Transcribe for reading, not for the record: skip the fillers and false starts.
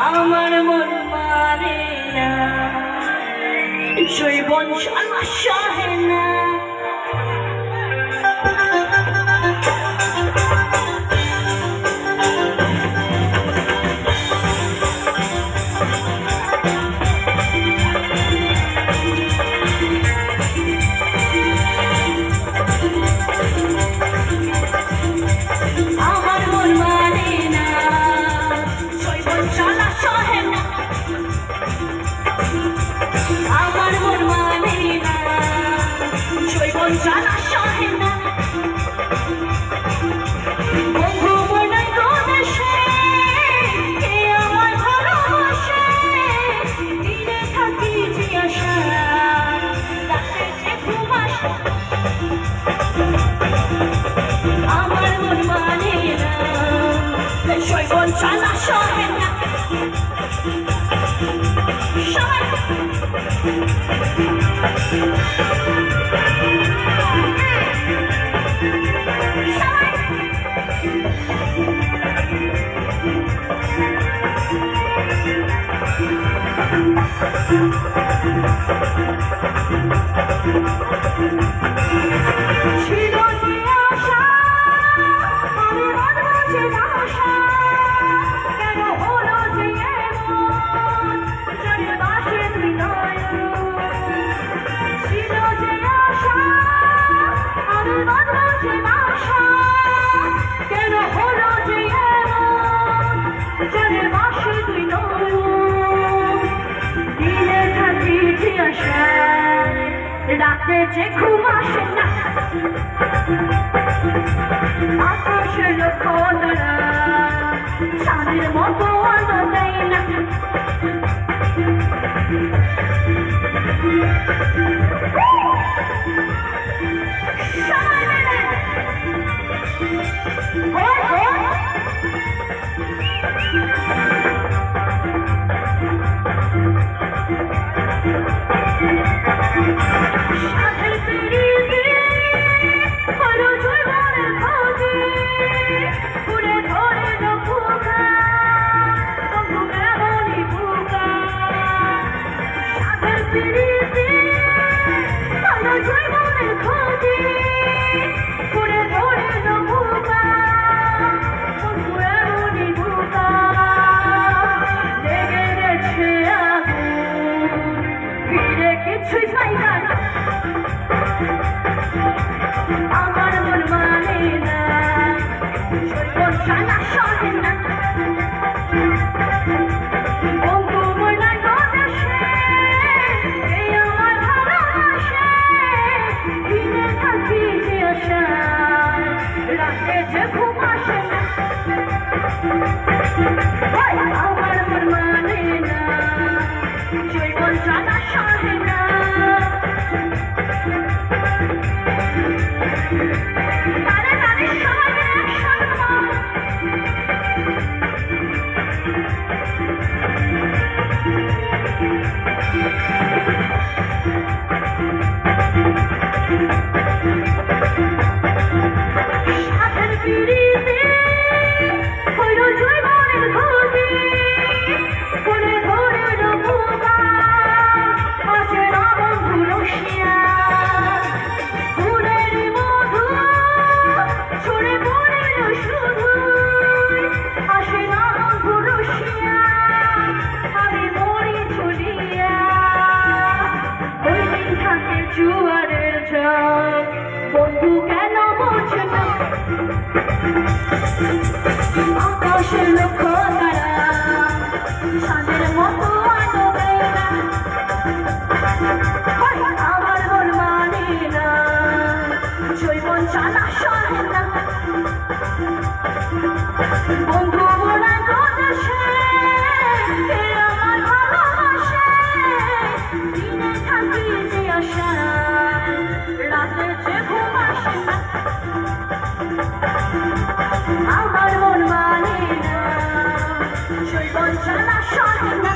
আমার মন মানে না জৈবন জ্বালা সহে না জ্বালা সহে না বন্ধু মনে দেশে কে আমার ভালোবাসে দিনে থাকি যে আশা রাতে যে ঘুম আসে আমার মন মানে না জৈবন জ্বালা সহে না ছিল যে আশা আমি বাঁধবো যে আশা কেন হলো যে এমন জড়ে বাসে তুই নয় ছিল যে আশা আমি বাঁধবো যে আশা কেন হলো যে এমন জড়ে বাসে তুই নয় দিলে থাকি যে আশা রাতে যে ঘুম আসে না আকাশের লক্ষ্য তারা চাঁদের মতো আলো দেয় না আমার মন মানে না জৈবন জ্বালা সহে না বন্ধু মনে দেশে কে আমার ভালোবাসে দিনে থাকি যে আশা রাতে যে ঘুম আসে না আমার মন মানে না জৈবন জ্বালা সহে না জুয়ারের ঝড় বন্ধু কেন বোঝে না আকাশের লক্ষ্য তারা চাঁদের মতো আলো দেয় না আমার মন মানে না জৈবন জ্বালা সহে না বন্ধু মনে দেশে কে আমার ভালোবাসে দিনে থাকি যে আশা রাতে যে ঘুম আসে না আমার মন মানে না জৈবন জ্বালা সহে না